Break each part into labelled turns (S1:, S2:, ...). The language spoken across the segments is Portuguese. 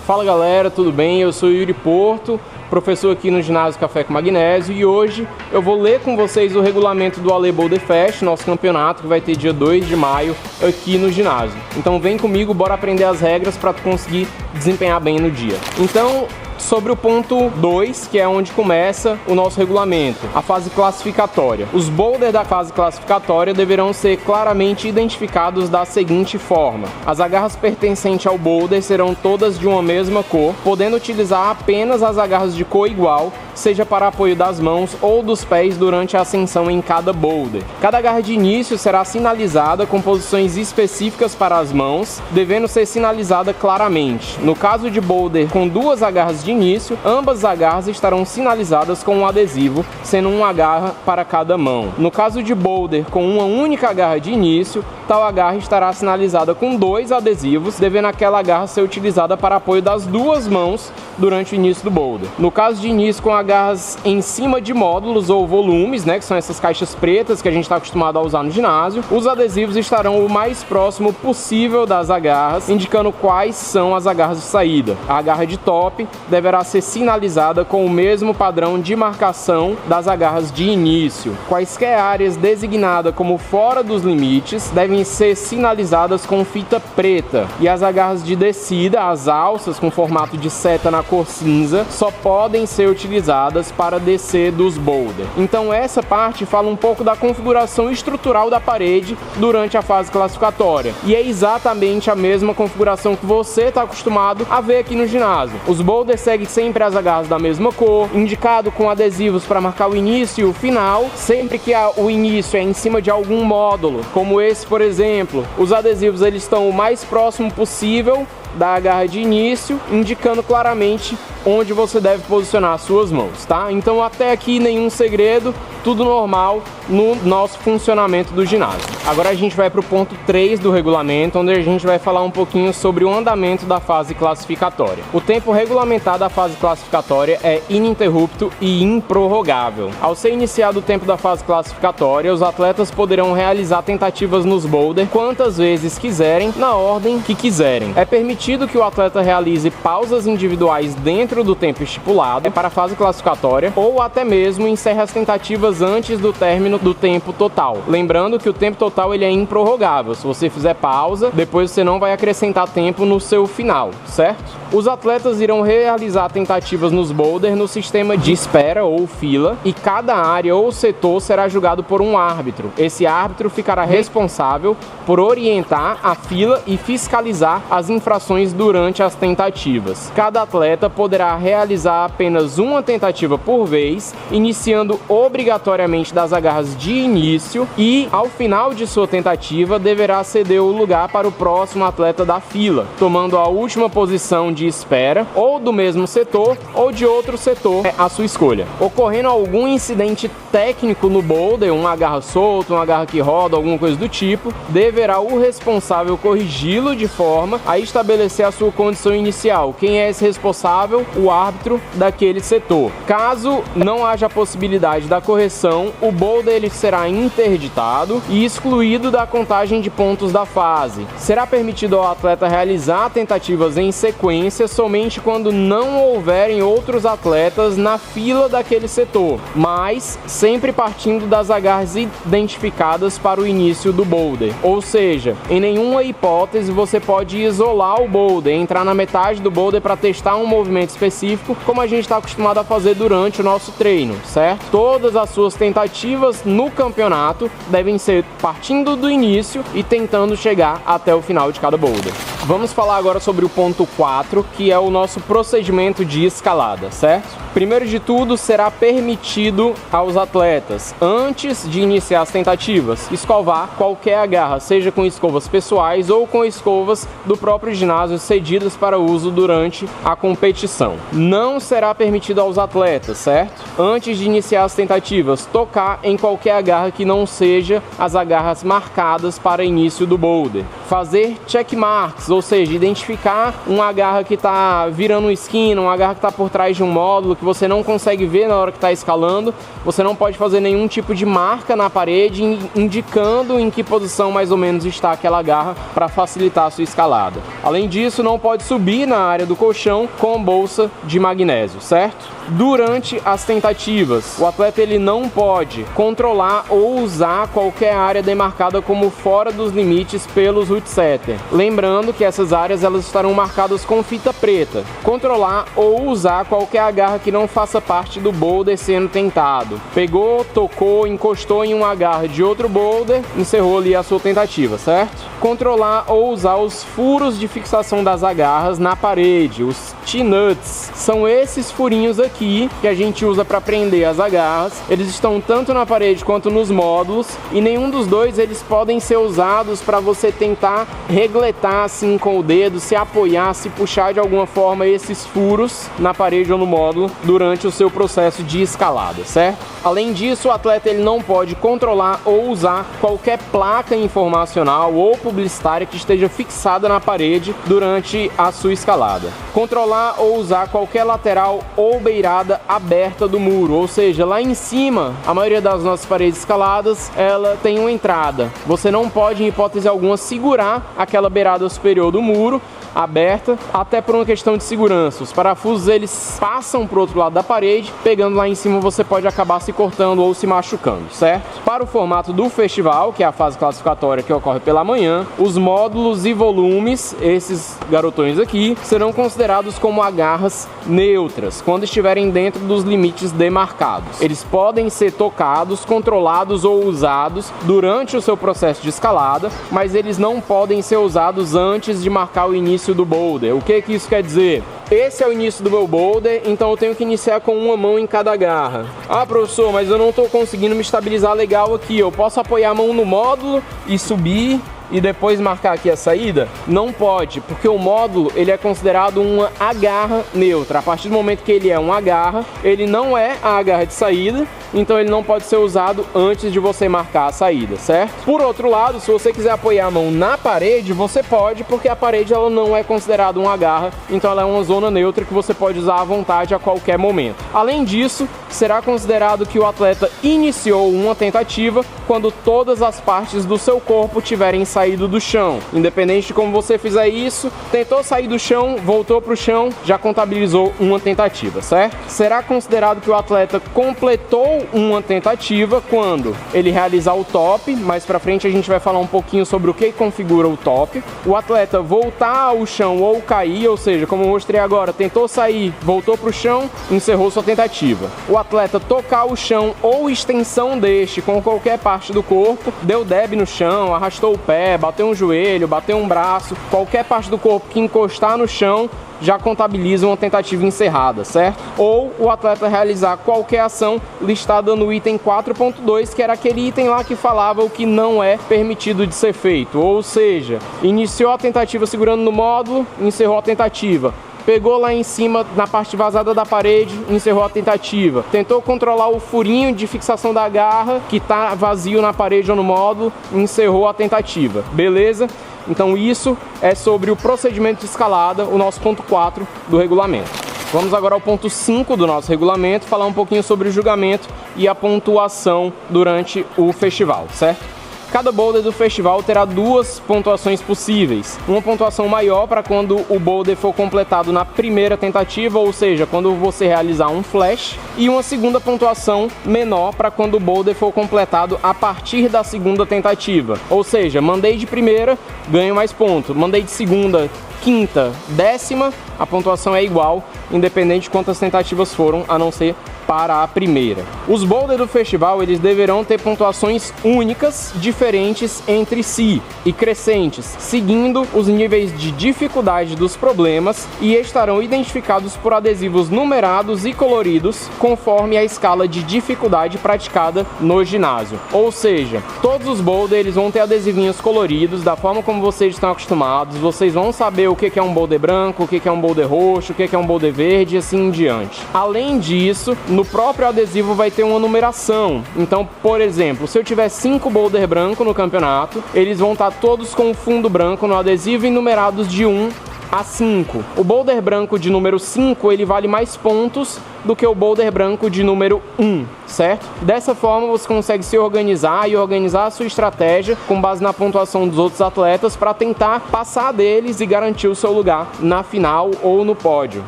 S1: Fala galera, tudo bem? Eu sou Yuri Porto, professor aqui no Ginásio Café com Magnésio, e hoje eu vou ler com vocês o regulamento do Ale Boulder Fest, nosso campeonato que vai ter dia 2 de maio aqui no ginásio. Então vem comigo, bora aprender as regras para tu conseguir desempenhar bem no dia. Então, sobre o ponto 2, que é onde começa o nosso regulamento, a fase classificatória. Os boulders da fase classificatória deverão ser claramente identificados da seguinte forma: as agarras pertencentes ao boulder serão todas de uma mesma cor, podendo utilizar apenas as agarras de cor igual, seja para apoio das mãos ou dos pés durante a ascensão em cada boulder. Cada agarra de início será sinalizada com posições específicas para as mãos, devendo ser sinalizada claramente. No caso de boulder com duas agarras de início, ambas as agarras estarão sinalizadas com um adesivo, sendo uma agarra para cada mão. No caso de boulder com uma única agarra de início, tal agarra estará sinalizada com 2 adesivos, devendo aquela agarra ser utilizada para apoio das duas mãos durante o início do boulder. No caso de início com agarras em cima de módulos ou volumes, que são essas caixas pretas que a gente está acostumado a usar no ginásio, os adesivos estarão o mais próximo possível das agarras, indicando quais são as agarras de saída. A agarra de top deverá ser sinalizada com o mesmo padrão de marcação das agarras de início. Quaisquer áreas designadas como fora dos limites devem ser sinalizadas com fita preta, e as agarras de descida, as alças com formato de seta na cor cinza, só podem ser utilizadas para descer dos boulders. Então essa parte fala um pouco da configuração estrutural da parede durante a fase classificatória, e é exatamente a mesma configuração que você está acostumado a ver aqui no ginásio. Os boulders seguem sempre as agarras da mesma cor, indicado com adesivos para marcar o início e o final. Sempre que o início é em cima de algum módulo, como esse por exemplo, os adesivos eles estão o mais próximo possível da agarra de início, indicando claramente onde você deve posicionar as suas mãos, tá? Então até aqui nenhum segredo, tudo normal no nosso funcionamento do ginásio. Agora a gente vai para o ponto 3 do regulamento, onde a gente vai falar um pouquinho sobre o andamento da fase classificatória. O tempo regulamentar da fase classificatória é ininterrupto e improrrogável. Ao ser iniciado o tempo da fase classificatória, os atletas poderão realizar tentativas nos boulders quantas vezes quiserem, na ordem que quiserem. É permitido que o atleta realize pausas individuais dentro do tempo estipulado para a fase classificatória, ou até mesmo encerre as tentativas antes do término do tempo total. Lembrando que o tempo total ele é improrrogável. Se você fizer pausa, depois você não vai acrescentar tempo no seu final, certo? Os atletas irão realizar tentativas nos boulders no sistema de espera ou fila, e cada área ou setor será julgado por um árbitro. Esse árbitro ficará responsável por orientar a fila e fiscalizar as infrações durante as tentativas. Cada atleta poderá realizar apenas uma tentativa por vez, iniciando obrigatoriamente das agarras de início, e ao final de sua tentativa deverá ceder o lugar para o próximo atleta da fila, tomando a última posição de espera, ou do mesmo setor ou de outro setor, a sua escolha. Ocorrendo algum incidente técnico no boulder, uma agarra solta, uma agarra que roda, alguma coisa do tipo, deverá o responsável corrigi-lo de forma a estabelecer a sua condição inicial. Quem é esse responsável? O árbitro daquele setor. Caso não haja possibilidade da correção, o boulder ele será interditado e excluído da contagem de pontos da fase. Será permitido ao atleta realizar tentativas em sequência somente quando não houverem outros atletas na fila daquele setor, mas sempre partindo das agarras identificadas para o início do boulder. Ou seja, em nenhuma hipótese você pode isolar o boulder, entrar na metade do boulder para testar um movimento específico, como a gente está acostumado a fazer durante o nosso treino, certo? Todas as suas tentativas no campeonato devem ser partindo do início e tentando chegar até o final de cada boulder. Vamos falar agora sobre o ponto 4, que é o nosso procedimento de escalada, certo? Primeiro de tudo, será permitido aos atletas, antes de iniciar as tentativas, escovar qualquer agarra, seja com escovas pessoais ou com escovas do próprio ginásio cedidas para uso durante a competição. Não será permitido aos atletas, certo? Antes de iniciar as tentativas, tocar em qualquer agarra que não seja as agarras marcadas para início do boulder. fazer check marks, ou seja, identificar uma garra que está virando uma esquina, uma garra que está por trás de um módulo que você não consegue ver na hora que está escalando. Você não pode fazer nenhum tipo de marca na parede indicando em que posição mais ou menos está aquela garra para facilitar a sua escalada. Além disso, não pode subir na área do colchão com bolsa de magnésio, certo? Durante as tentativas, o atleta ele não pode controlar ou usar qualquer área demarcada como fora dos limites pelos root setter. Lembrando que essas áreas elas estarão marcadas com fita preta. Controlar ou usar qualquer agarra que não faça parte do boulder sendo tentado. Pegou, tocou, encostou em uma agarra de outro boulder, encerrou ali a sua tentativa, certo? Controlar ou usar os furos de fixação das agarras na parede, os T-nuts. São esses furinhos aqui que a gente usa para prender as agarras. Eles estão tanto na parede quanto nos módulos e nenhum dos dois eles podem ser usados para você tentar regletar assim com o dedo, se apoiar, se puxar de alguma forma esses furos na parede ou no módulo durante o seu processo de escalada, certo? Além disso, o atleta ele não pode controlar ou usar qualquer placa informacional ou publicitária que esteja fixada na parede durante a sua escalada. Controlar ou usar qualquer lateral ou beirada aberta do muro, ou seja, lá em cima, a maioria das nossas paredes escaladas, ela tem uma entrada. Você não pode, em hipótese alguma, segurar aquela beirada superior do muro aberta, até por uma questão de segurança. Os parafusos eles passam para o outro lado da parede, pegando lá em cima você pode acabar se cortando ou se machucando, certo? Para o formato do festival, que é a fase classificatória que ocorre pela manhã, os módulos e volumes, esses garotões aqui, serão considerados como agarras neutras, quando estiverem dentro dos limites demarcados. Eles podem ser tocados, controlados ou usados durante o seu processo de escalada, mas eles não podem ser usados antes de marcar o início do boulder. O que isso quer dizer? Esse é o início do meu boulder, então eu tenho que iniciar com uma mão em cada garra. Ah, professor, mas eu não estou conseguindo me estabilizar legal aqui. Eu posso apoiar a mão no módulo e subir e depois marcar aqui a saída? Não pode, porque o módulo ele é considerado uma agarra neutra. A partir do momento que ele é uma agarra, ele não é a agarra de saída, então ele não pode ser usado antes de você marcar a saída, certo? Por outro lado, se você quiser apoiar a mão na parede, você pode, porque a parede ela não é considerada uma agarra, então ela é uma zona neutra que você pode usar à vontade a qualquer momento. Além disso, será considerado que o atleta iniciou uma tentativa quando todas as partes do seu corpo tiverem saído do chão. Independente de como você fizer isso, tentou sair do chão, voltou para o chão, já contabilizou uma tentativa, certo? Será considerado que o atleta completou uma tentativa quando ele realizar o top. Mais para frente a gente vai falar um pouquinho sobre o que configura o top. O atleta voltar ao chão ou cair, ou seja, como eu mostrei agora, tentou sair, voltou para o chão, encerrou sua tentativa. O atleta tocar o chão ou extensão deste com qualquer parte do corpo, deu deb no chão, arrastou o pé, bateu um joelho, bateu um braço, qualquer parte do corpo que encostar no chão já contabiliza uma tentativa encerrada, certo? Ou o atleta realizar qualquer ação listada no item 4.2, que era aquele item lá que falava o que não é permitido de ser feito. Ou seja, iniciou a tentativa segurando no módulo, encerrou a tentativa. Pegou lá em cima, na parte vazada da parede, encerrou a tentativa. Tentou controlar o furinho de fixação da garra, que está vazio na parede ou no módulo, encerrou a tentativa. Beleza? Então isso é sobre o procedimento de escalada, o nosso ponto 4 do regulamento. Vamos agora ao ponto 5 do nosso regulamento, falar um pouquinho sobre o julgamento e a pontuação durante o festival, certo? Cada boulder do festival terá duas pontuações possíveis. Uma pontuação maior para quando o boulder for completado na primeira tentativa, ou seja, quando você realizar um flash. E uma segunda pontuação menor para quando o boulder for completado a partir da segunda tentativa. Ou seja, mandei de primeira, ganho mais ponto. Mandei de segunda, quinta, décima, a pontuação é igual, independente de quantas tentativas foram, a não ser para a primeira. Os boulders do festival eles deverão ter pontuações únicas, diferentes entre si e crescentes, seguindo os níveis de dificuldade dos problemas e estarão identificados por adesivos numerados e coloridos conforme a escala de dificuldade praticada no ginásio. Ou seja, todos os boulders eles vão ter adesivinhos coloridos da forma como vocês estão acostumados. Vocês vão saber o que é um boulder branco, o que é um boulder roxo, o que é um boulder verde e assim em diante. Além disso, no próprio adesivo vai ter uma numeração. Então, por exemplo, se eu tiver 5 boulder branco no campeonato, eles vão estar todos com o fundo branco no adesivo e numerados de 1 a 5. O boulder branco de número 5, ele vale mais pontos do que o boulder branco de número 1, certo? Dessa forma você consegue se organizar e organizar a sua estratégia com base na pontuação dos outros atletas para tentar passar deles e garantir o seu lugar na final ou no pódio,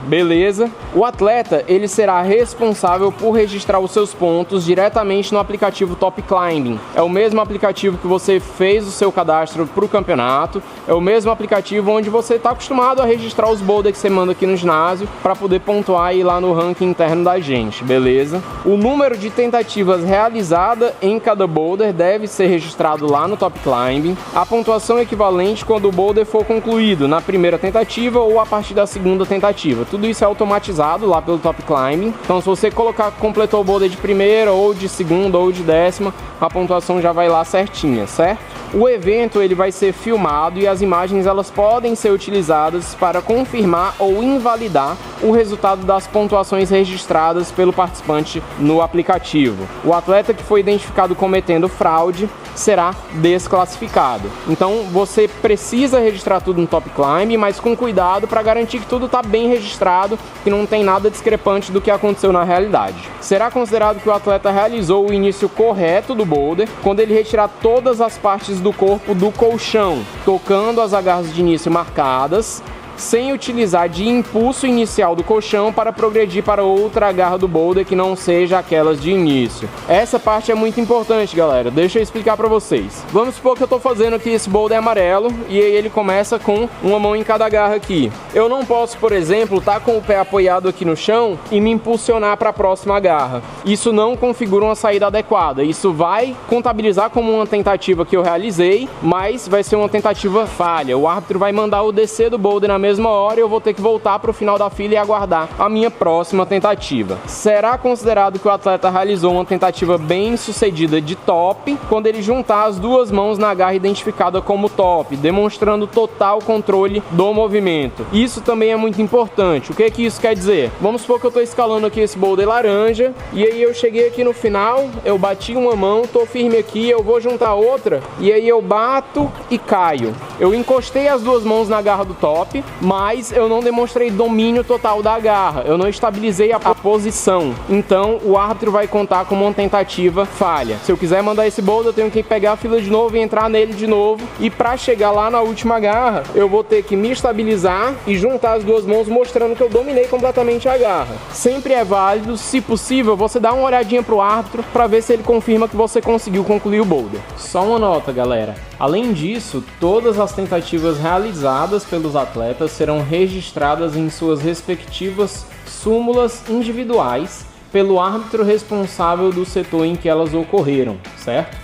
S1: beleza? O atleta, ele será responsável por registrar os seus pontos diretamente no aplicativo Top Climbing. É o mesmo aplicativo que você fez o seu cadastro para o campeonato, é o mesmo aplicativo onde você está acostumado a registrar os boulders que você manda aqui no ginásio para poder pontuar e ir lá no ranking interno da gente, beleza? O número de tentativas realizadas em cada boulder deve ser registrado lá no Top Climbing. A pontuação equivalente quando o boulder for concluído na primeira tentativa ou a partir da segunda tentativa. Tudo isso é automatizado lá pelo Top Climbing. Então, se você colocar que completou o boulder de primeira ou de segunda ou de décima, a pontuação já vai lá certinha, certo? O evento ele vai ser filmado e as imagens elas podem ser utilizadas para confirmar ou invalidar o resultado das pontuações registradas pelo participante no aplicativo. O atleta que foi identificado cometendo fraude será desclassificado. Então você precisa registrar tudo no Top Climb, mas com cuidado para garantir que tudo está bem registrado, que não tem nada discrepante do que aconteceu na realidade. Será considerado que o atleta realizou o início correto do boulder quando ele retirar todas as partes do corpo do colchão, tocando as agarras de início marcadas, sem utilizar de impulso inicial do colchão para progredir para outra agarra do boulder que não seja aquelas de início. Essa parte é muito importante, galera. Deixa eu explicar para vocês. Vamos supor que eu estou fazendo aqui esse boulder amarelo e aí ele começa com uma mão em cada agarra aqui. Eu não posso, por exemplo, estar com o pé apoiado aqui no chão e me impulsionar para a próxima agarra. Isso não configura uma saída adequada. Isso vai contabilizar como uma tentativa que eu realizei, mas vai ser uma tentativa falha. O árbitro vai mandar o descer do boulder na mesma hora e eu vou ter que voltar para o final da fila e aguardar a minha próxima tentativa. Será considerado que o atleta realizou uma tentativa bem sucedida de top quando ele juntar as duas mãos na agarra identificada como top, demonstrando total controle do movimento. Isso também é muito importante. O que que isso quer dizer? Vamos supor que eu estou escalando aqui esse boulder laranja e aí eu cheguei aqui no final, eu bati uma mão, estou firme aqui, eu vou juntar outra e aí eu bato e caio. Eu encostei as duas mãos na agarra do top, mas eu não demonstrei domínio total da agarra, eu não estabilizei a posição, então o árbitro vai contar como uma tentativa falha. Se eu quiser mandar esse boulder, eu tenho que pegar a fila de novo e entrar nele de novo, e para chegar lá na última agarra, eu vou ter que me estabilizar e juntar as duas mãos, mostrando que eu dominei completamente a agarra. Sempre é válido, se possível, você dá uma olhadinha pro árbitro para ver se ele confirma que você conseguiu concluir o boulder. Só uma nota, galera. Além disso, todas as tentativas realizadas pelos atletas serão registradas em suas respectivas súmulas individuais pelo árbitro responsável do setor em que elas ocorreram, certo?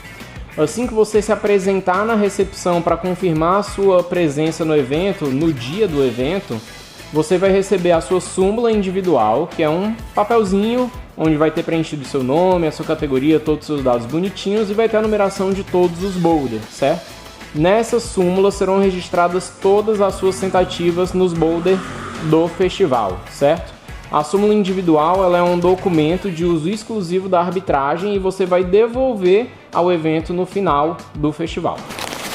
S1: Assim que você se apresentar na recepção para confirmar a sua presença no evento, no dia do evento, você vai receber a sua súmula individual, que é um papelzinho onde vai ter preenchido o seu nome, a sua categoria, todos os seus dados bonitinhos e vai ter a numeração de todos os boulders, certo? Nessa súmula serão registradas todas as suas tentativas nos boulders do festival, certo? A súmula individual ela é um documento de uso exclusivo da arbitragem e você vai devolver ao evento no final do festival.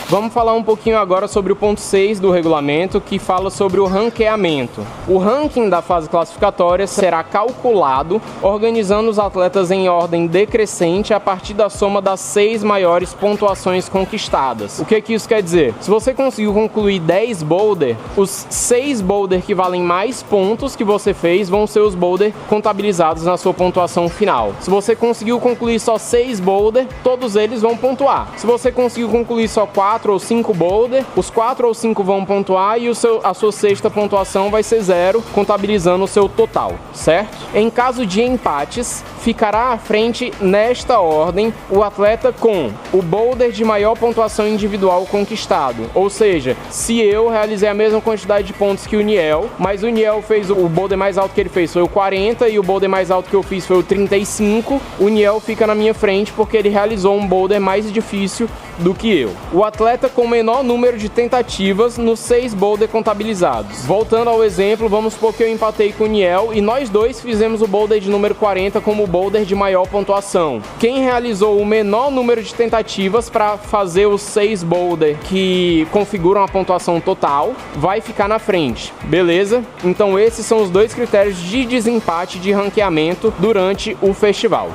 S1: Vamos falar um pouquinho agora sobre o ponto 6 do regulamento, que fala sobre o ranqueamento. O ranking da fase classificatória será calculado organizando os atletas em ordem decrescente a partir da soma das 6 maiores pontuações conquistadas. O que isso quer dizer? Se você conseguiu concluir 10 boulder, os 6 boulder que valem mais pontos que você fez vão ser os boulder contabilizados na sua pontuação final. Se você conseguiu concluir só 6 boulder, todos eles vão pontuar. Se você conseguiu concluir só 4 ou 5 boulder, os 4 ou 5 vão pontuar e a sua sexta pontuação vai ser 0, contabilizando o seu total, certo? Em caso de empates, ficará à frente nesta ordem o atleta com o boulder de maior pontuação individual conquistado. Ou seja, se eu realizei a mesma quantidade de pontos que o Niel, mas o Niel fez o boulder mais alto que ele fez foi o 40 e o boulder mais alto que eu fiz foi o 35, o Niel fica na minha frente porque ele realizou um boulder mais difícil do que eu. O atleta com o menor número de tentativas nos 6 boulder contabilizados. Voltando ao exemplo, vamos supor que eu empatei com o Niel e nós dois fizemos o boulder de número 40 como o boulder de maior pontuação. Quem realizou o menor número de tentativas para fazer os 6 boulder que configuram a pontuação total vai ficar na frente, beleza? Então esses são os 2 critérios de desempate de ranqueamento durante o festival.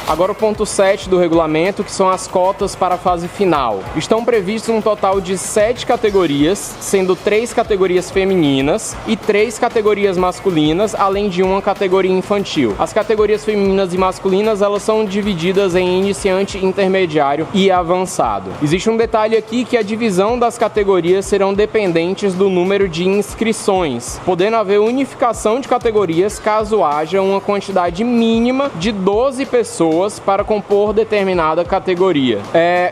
S1: Agora o ponto 7 do regulamento, que são as cotas para a fase final. Estão previstos um total de 7 categorias, sendo 3 categorias femininas e 3 categorias masculinas, além de uma categoria infantil. As categorias femininas e masculinas, elas são divididas em iniciante, intermediário e avançado. Existe um detalhe aqui que a divisão das categorias serão dependentes do número de inscrições, podendo haver unificação de categorias caso haja uma quantidade mínima de 12 pessoas para compor determinada categoria.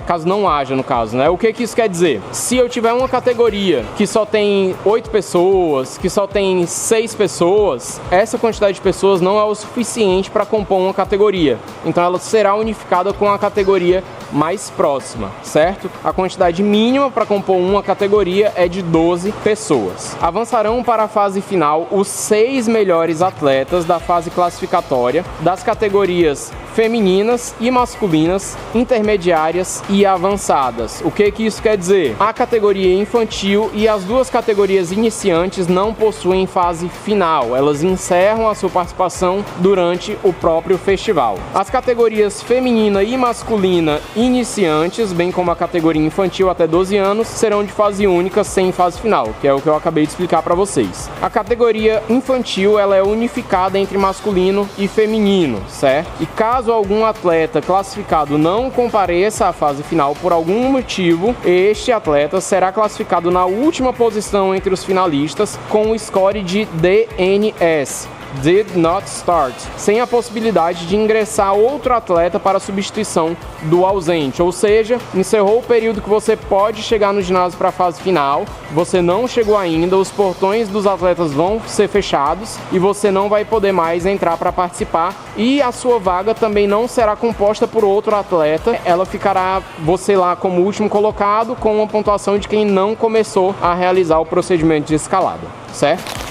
S1: Caso não haja, no caso, né? O que isso quer dizer? Se eu tiver uma categoria que só tem 8 pessoas, que só tem 6 pessoas, essa quantidade de pessoas não é o suficiente para compor uma categoria. Então ela será unificada com a categoria mais próxima, certo? A quantidade mínima para compor uma categoria é de 12 pessoas. Avançarão para a fase final os 6 melhores atletas da fase classificatória das categorias femininas e masculinas, intermediárias e avançadas. O que isso quer dizer? A categoria infantil e as 2 categorias iniciantes não possuem fase final, elas encerram a sua participação durante o próprio festival. As categorias feminina e masculina iniciantes, bem como a categoria infantil até 12 anos, serão de fase única sem fase final, que é o que eu acabei de explicar para vocês. A categoria infantil, ela é unificada entre masculino e feminino, certo? E caso algum atleta classificado não compareça à fase final por algum motivo, este atleta será classificado na última posição entre os finalistas com o score de DNS. Did not start, sem a possibilidade de ingressar outro atleta para substituição do ausente, ou seja, encerrou o período que você pode chegar no ginásio para a fase final, você não chegou ainda, os portões dos atletas vão ser fechados e você não vai poder mais entrar para participar e a sua vaga também não será composta por outro atleta, ela ficará você lá como último colocado com uma pontuação de quem não começou a realizar o procedimento de escalada, certo?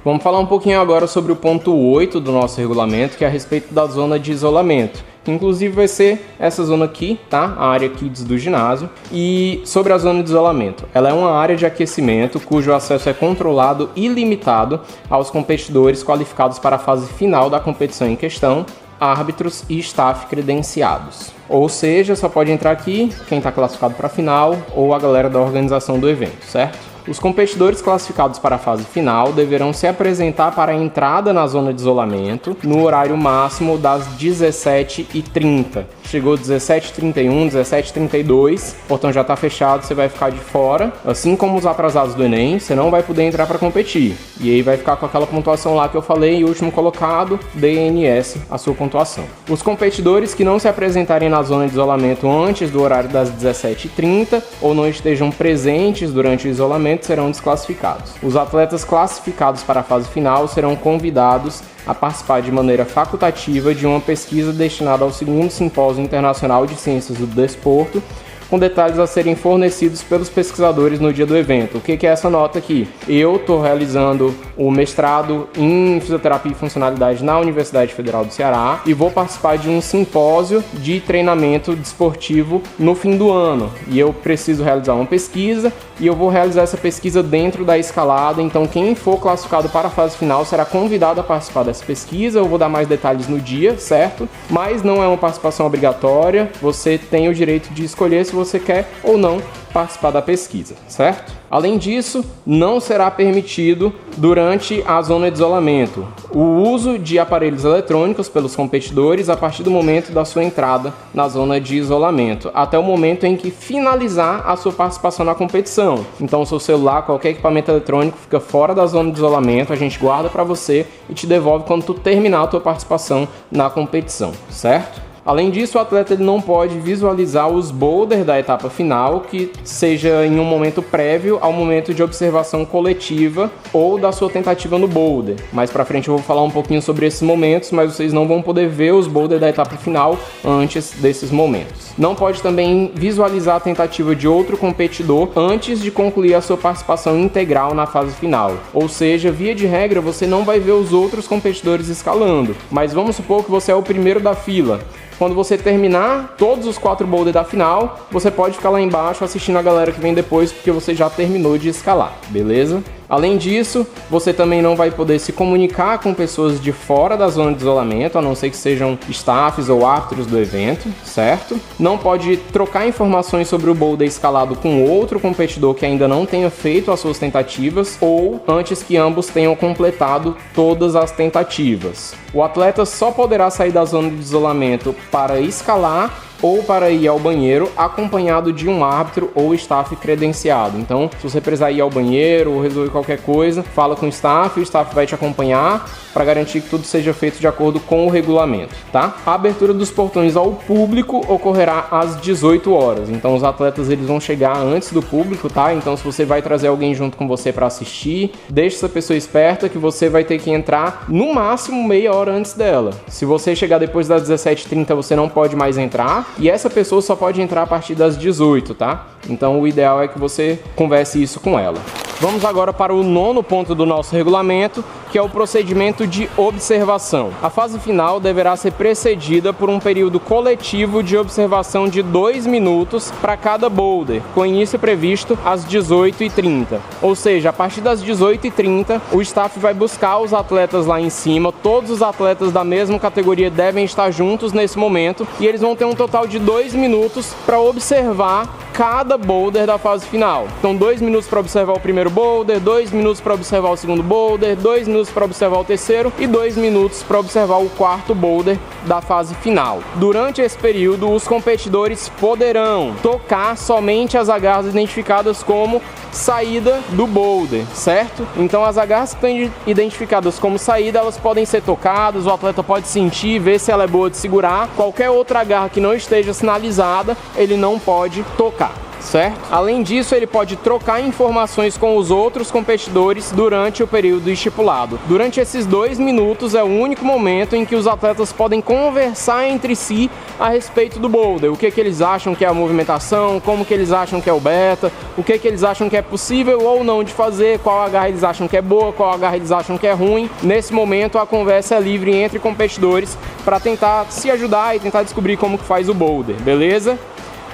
S1: Vamos falar um pouquinho agora sobre o ponto 8 do nosso regulamento, que é a respeito da zona de isolamento. Que inclusive vai ser essa zona aqui, tá? A área Kids do ginásio. E sobre a zona de isolamento, ela é uma área de aquecimento cujo acesso é controlado e limitado aos competidores qualificados para a fase final da competição em questão, árbitros e staff credenciados. Ou seja, só pode entrar aqui quem está classificado para a final ou a galera da organização do evento, certo? Os competidores classificados para a fase final deverão se apresentar para a entrada na zona de isolamento no horário máximo das 17h30. Chegou 17h31, 17h32, o portão já está fechado, você vai ficar de fora. Assim como os atrasados do Enem, você não vai poder entrar para competir. E aí vai ficar com aquela pontuação lá que eu falei, último colocado, DNS, a sua pontuação. Os competidores que não se apresentarem na zona de isolamento antes do horário das 17h30 ou não estejam presentes durante o isolamento serão desclassificados. Os atletas classificados para a fase final serão convidados a participar de maneira facultativa de uma pesquisa destinada ao 2º Simpósio Internacional de Ciências do Desporto, com detalhes a serem fornecidos pelos pesquisadores no dia do evento. O que é essa nota aqui? Eu estou realizando o mestrado em Fisioterapia e Funcionalidade na Universidade Federal do Ceará e vou participar de um simpósio de treinamento desportivo no fim do ano. E eu preciso realizar uma pesquisa e eu vou realizar essa pesquisa dentro da escalada, então quem for classificado para a fase final será convidado a participar dessa pesquisa. Eu vou dar mais detalhes no dia, certo? Mas não é uma participação obrigatória, você tem o direito de escolher se se você quer ou não participar da pesquisa, certo? Além disso, não será permitido durante a zona de isolamento o uso de aparelhos eletrônicos pelos competidores a partir do momento da sua entrada na zona de isolamento, até o momento em que finalizar a sua participação na competição. Então, o seu celular, qualquer equipamento eletrônico fica fora da zona de isolamento, a gente guarda para você e te devolve quando tu terminar a tua participação na competição, certo? Além disso, o atleta ele não pode visualizar os boulders da etapa final, que seja em um momento prévio ao momento de observação coletiva ou da sua tentativa no boulder. Mais pra frente eu vou falar um pouquinho sobre esses momentos, mas vocês não vão poder ver os boulders da etapa final antes desses momentos. Não pode também visualizar a tentativa de outro competidor antes de concluir a sua participação integral na fase final. Ou seja, via de regra, você não vai ver os outros competidores escalando, mas vamos supor que você é o primeiro da fila. Quando você terminar todos os 4 boulders da final, você pode ficar lá embaixo assistindo a galera que vem depois, porque você já terminou de escalar, beleza? Além disso, você também não vai poder se comunicar com pessoas de fora da zona de isolamento, a não ser que sejam staffs ou árbitros do evento, certo? Não pode trocar informações sobre o boulder escalado com outro competidor que ainda não tenha feito as suas tentativas ou antes que ambos tenham completado todas as tentativas. O atleta só poderá sair da zona de isolamento para escalar ou para ir ao banheiro acompanhado de um árbitro ou staff credenciado. Então, se você precisar ir ao banheiro ou resolver qualquer coisa, fala com o staff vai te acompanhar para garantir que tudo seja feito de acordo com o regulamento, tá? A abertura dos portões ao público ocorrerá às 18 horas. Então, os atletas eles vão chegar antes do público, tá? Então, se você vai trazer alguém junto com você para assistir, deixe essa pessoa esperta que você vai ter que entrar no máximo meia hora antes dela. Se você chegar depois das 17h30, você não pode mais entrar. E essa pessoa só pode entrar a partir das 18, tá? Então o ideal é que você converse isso com ela. Vamos agora para o 9º ponto do nosso regulamento, que é o procedimento de observação. A fase final deverá ser precedida por um período coletivo de observação de 2 minutos para cada boulder, com início previsto às 18h30. Ou seja, a partir das 18h30, o staff vai buscar os atletas lá em cima, todos os atletas da mesma categoria devem estar juntos nesse momento, e eles vão ter um total de 2 minutos para observar cada boulder da fase final. Então 2 minutos para observar o primeiro boulder, 2 minutos para observar o segundo boulder, 2 minutos para observar o terceiro e 2 minutos para observar o 4º boulder da fase final. Durante esse período, os competidores poderão tocar somente as agarras identificadas como saída do boulder, certo? Então as agarras que estão identificadas como saída, elas podem ser tocadas, o atleta pode sentir, ver se ela é boa de segurar. Qualquer outra agarra que não esteja sinalizada, ele não pode tocar, certo? Além disso, ele pode trocar informações com os outros competidores durante o período estipulado. Durante esses 2 minutos é o único momento em que os atletas podem conversar entre si a respeito do boulder, o que eles acham que é a movimentação, como que eles acham que é o beta, o que eles acham que é possível ou não de fazer, qual agarra eles acham que é boa, qual agarra eles acham que é ruim. Nesse momento a conversa é livre entre competidores para tentar se ajudar e tentar descobrir como que faz o boulder, beleza?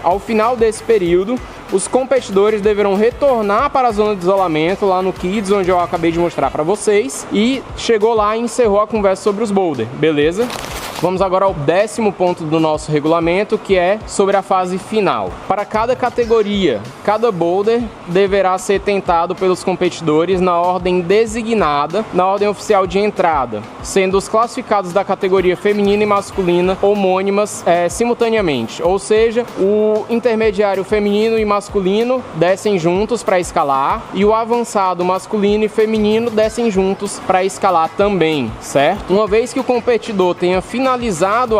S1: Ao final desse período, os competidores deverão retornar para a zona de isolamento, lá no Kids, onde eu acabei de mostrar para vocês, e chegou lá e encerrou a conversa sobre os boulders, beleza? Vamos agora ao 10º ponto do nosso regulamento, que é sobre a fase final. Para cada categoria, cada boulder deverá ser tentado pelos competidores na ordem designada, na ordem oficial de entrada, sendo os classificados da categoria feminina e masculina homônimas simultaneamente. Ou seja, o intermediário feminino e masculino descem juntos para escalar e o avançado masculino e feminino descem juntos para escalar também, certo? Uma vez que o competidor tenha finalizado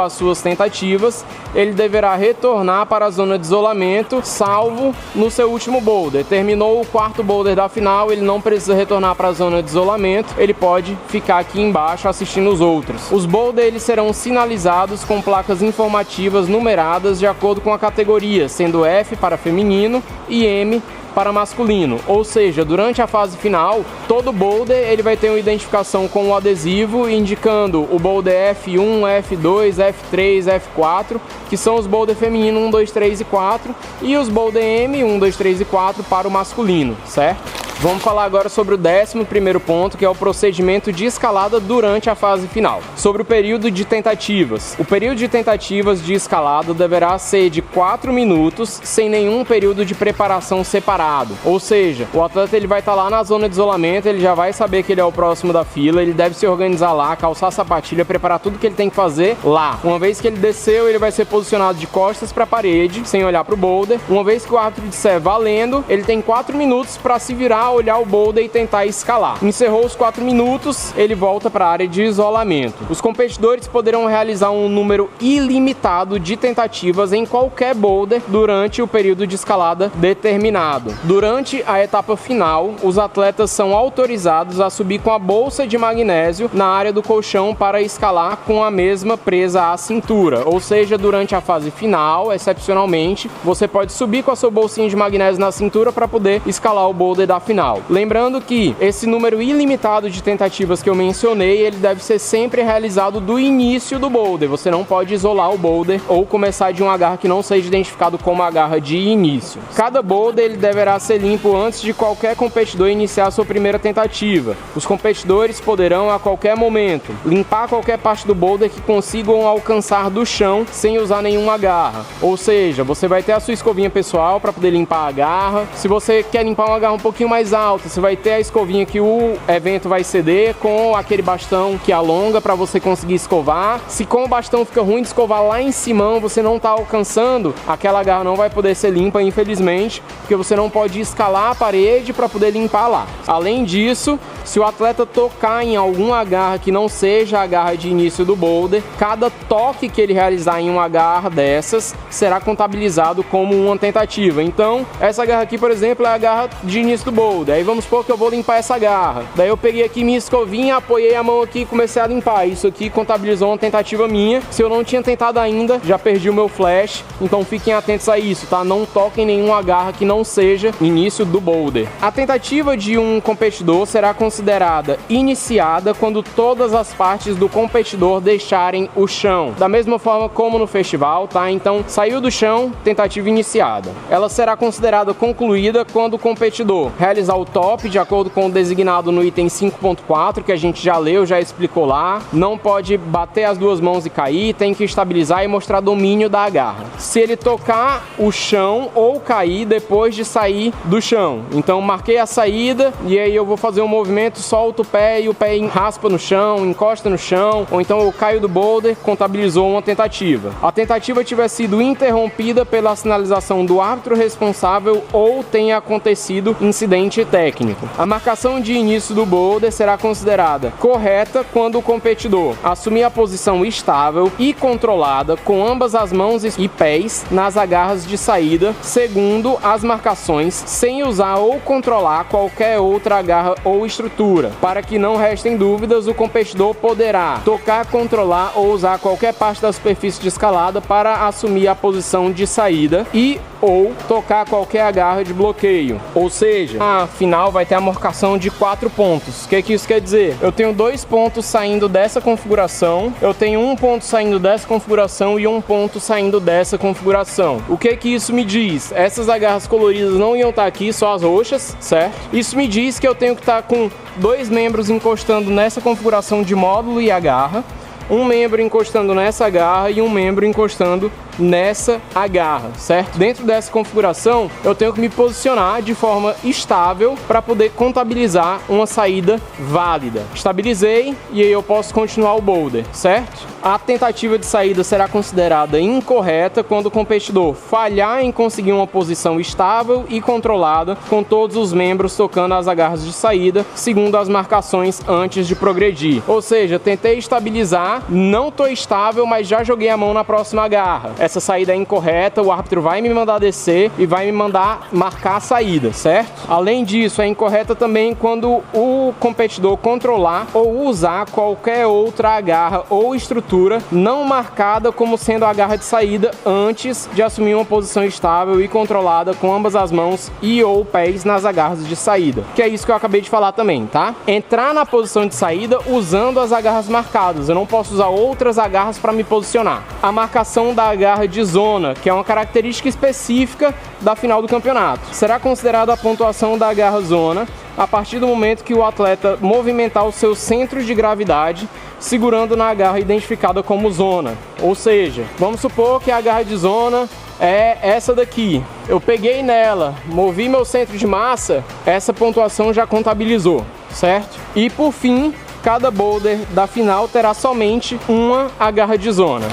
S1: as suas tentativas, ele deverá retornar para a zona de isolamento, salvo no seu último boulder. Terminou o 4º boulder da final, ele não precisa retornar para a zona de isolamento, ele pode ficar aqui embaixo assistindo os outros. Os boulders eles serão sinalizados com placas informativas numeradas de acordo com a categoria, sendo F para feminino e M para masculino, ou seja, durante a fase final, todo boulder ele vai ter uma identificação com um adesivo indicando o boulder F1, F2, F3, F4, que são os boulder feminino 1, 2, 3 e 4, e os boulder M 1, 2, 3 e 4 para o masculino, certo? Vamos falar agora sobre o 11º ponto, que é o procedimento de escalada durante a fase final. Sobre o período de tentativas. O período de tentativas de escalada deverá ser de 4 minutos, sem nenhum período de preparação separado. Ou seja, o atleta ele vai estar lá na zona de isolamento, ele já vai saber que ele é o próximo da fila, ele deve se organizar lá, calçar a sapatilha, preparar tudo que ele tem que fazer lá. Uma vez que ele desceu, ele vai ser posicionado de costas para a parede, sem olhar para o boulder. Uma vez que o árbitro disser valendo, ele tem 4 minutos para se virar, olhar o boulder e tentar escalar. Encerrou os 4 minutos, ele volta para a área de isolamento. Os competidores poderão realizar um número ilimitado de tentativas em qualquer boulder durante o período de escalada determinado. Durante a etapa final, os atletas são autorizados a subir com a bolsa de magnésio na área do colchão para escalar com a mesma presa à cintura. Ou seja, durante a fase final, excepcionalmente, você pode subir com a sua bolsinha de magnésio na cintura para poder escalar o boulder da final. Lembrando que esse número ilimitado de tentativas que eu mencionei, ele deve ser sempre realizado do início do boulder. Você não pode isolar o boulder ou começar de uma garra que não seja identificado como a garra de início. Cada boulder ele deverá ser limpo antes de qualquer competidor iniciar a sua primeira tentativa. Os competidores poderão a qualquer momento limpar qualquer parte do boulder que consigam alcançar do chão sem usar nenhuma garra. Ou seja, você vai ter a sua escovinha pessoal para poder limpar a garra. Se você quer limpar uma garra um pouquinho mais alta, você vai ter a escovinha que o evento vai ceder com aquele bastão que alonga para você conseguir escovar. Se com o bastão fica ruim de escovar lá em cima, você não está alcançando, aquela garra não vai poder ser limpa, infelizmente, porque você não pode escalar a parede para poder limpar lá. Além disso, se o atleta tocar em alguma garra que não seja a garra de início do boulder, cada toque que ele realizar em uma garra dessas será contabilizado como uma tentativa. Então, essa garra aqui, por exemplo, é a garra de início do boulder. Aí vamos supor que eu vou limpar essa garra. Daí eu peguei aqui minha escovinha, apoiei a mão aqui e comecei a limpar. Isso aqui contabilizou uma tentativa minha. Se eu não tinha tentado ainda, já perdi o meu flash. Então fiquem atentos a isso, tá? Não toquem nenhuma garra que não seja início do boulder. A tentativa de um competidor será considerada iniciada quando todas as partes do competidor deixarem o chão. Da mesma forma como no festival, tá? Então, saiu do chão, tentativa iniciada. Ela será considerada concluída quando o competidor realizar o top, de acordo com o designado no item 5.4, que a gente já leu, já explicou lá. Não pode bater as duas mãos e cair, tem que estabilizar e mostrar domínio da garra. Se ele tocar o chão ou cair depois de sair do chão. Então, marquei a saída e aí eu vou fazer um movimento, solto o pé e o pé raspa no chão, encosta no chão, ou então eu caio do boulder, contabilizou uma tentativa. A tentativa tiver sido interrompida pela sinalização do árbitro responsável ou tenha acontecido incidente técnico. A marcação de início do boulder será considerada correta quando o competidor assumir a posição estável e controlada com ambas as mãos e pés nas agarras de saída, segundo as marcações, sem usar ou controlar qualquer outra agarra ou estrutura. Para que não restem dúvidas, o competidor poderá tocar, controlar ou usar qualquer parte da superfície de escalada para assumir a posição de saída e ou tocar qualquer agarra de bloqueio. Ou seja, a final vai ter a marcação de 4 pontos. O que isso quer dizer? Eu tenho 2 pontos saindo dessa configuração, eu tenho 1 ponto saindo dessa configuração e 1 ponto saindo dessa configuração. O que isso me diz? Essas agarras coloridas não iam estar aqui, só as roxas, certo? Isso me diz que eu tenho que estar com 2 membros encostando nessa configuração de módulo e agarra, um membro encostando nessa agarra e um membro encostando nessa agarra, certo? Dentro dessa configuração, eu tenho que me posicionar de forma estável para poder contabilizar uma saída válida. Estabilizei e aí eu posso continuar o boulder, certo? A tentativa de saída será considerada incorreta quando o competidor falhar em conseguir uma posição estável e controlada com todos os membros tocando as agarras de saída, segundo as marcações antes de progredir. Ou seja, tentei estabilizar, não estou estável, mas já joguei a mão na próxima agarra. Essa saída é incorreta, o árbitro vai me mandar descer e vai me mandar marcar a saída, certo? Além disso, é incorreta também quando o competidor controlar ou usar qualquer outra agarra ou estrutura não marcada como sendo a agarra de saída antes de assumir uma posição estável e controlada com ambas as mãos e ou pés nas agarras de saída. Que é isso que eu acabei de falar também, tá? Entrar na posição de saída usando as agarras marcadas. Eu não posso usar outras agarras para me posicionar. A marcação da agarra de zona, que é uma característica específica da final do campeonato. Será considerada a pontuação da agarra zona a partir do momento que o atleta movimentar o seu centro de gravidade segurando na garra identificada como zona. Ou seja, vamos supor que a garra de zona é essa daqui. Eu peguei nela, movi meu centro de massa, essa pontuação já contabilizou, certo? E por fim, cada boulder da final terá somente uma agarra de zona.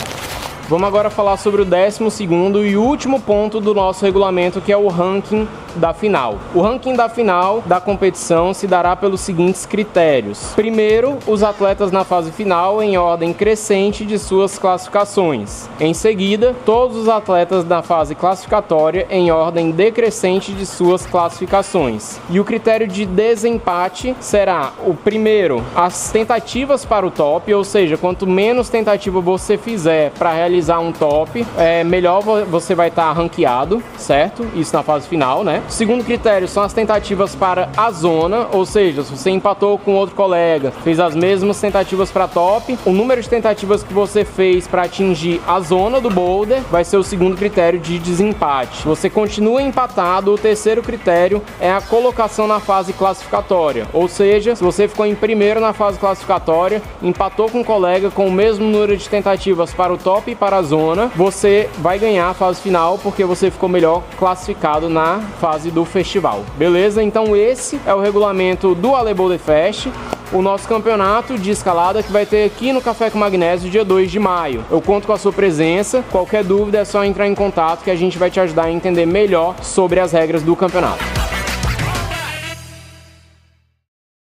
S1: Vamos agora falar sobre o 12º e último ponto do nosso regulamento, que é o ranking da final. O ranking da final da competição se dará pelos seguintes critérios. Primeiro, os atletas na fase final em ordem crescente de suas classificações. Em seguida, todos os atletas na fase classificatória em ordem decrescente de suas classificações. E o critério de desempate será o primeiro, as tentativas para o top, ou seja, quanto menos tentativa você fizer para realizar um top, melhor você vai estar ranqueado, certo? Isso na fase final, né? O segundo critério são as tentativas para a zona, ou seja, se você empatou com outro colega, fez as mesmas tentativas para top, o número de tentativas que você fez para atingir a zona do boulder vai ser o segundo critério de desempate. Se você continua empatado, o terceiro critério é a colocação na fase classificatória, ou seja, se você ficou em primeiro na fase classificatória, empatou com um colega com o mesmo número de tentativas para o top e para a zona, você vai ganhar a fase final porque você ficou melhor classificado na fase do festival, beleza? Então esse é o regulamento do Ale Boulder Fest, o nosso campeonato de escalada que vai ter aqui no Café com Magnésio dia 2 de maio. Eu conto com a sua presença, qualquer dúvida é só entrar em contato que a gente vai te ajudar a entender melhor sobre as regras do campeonato.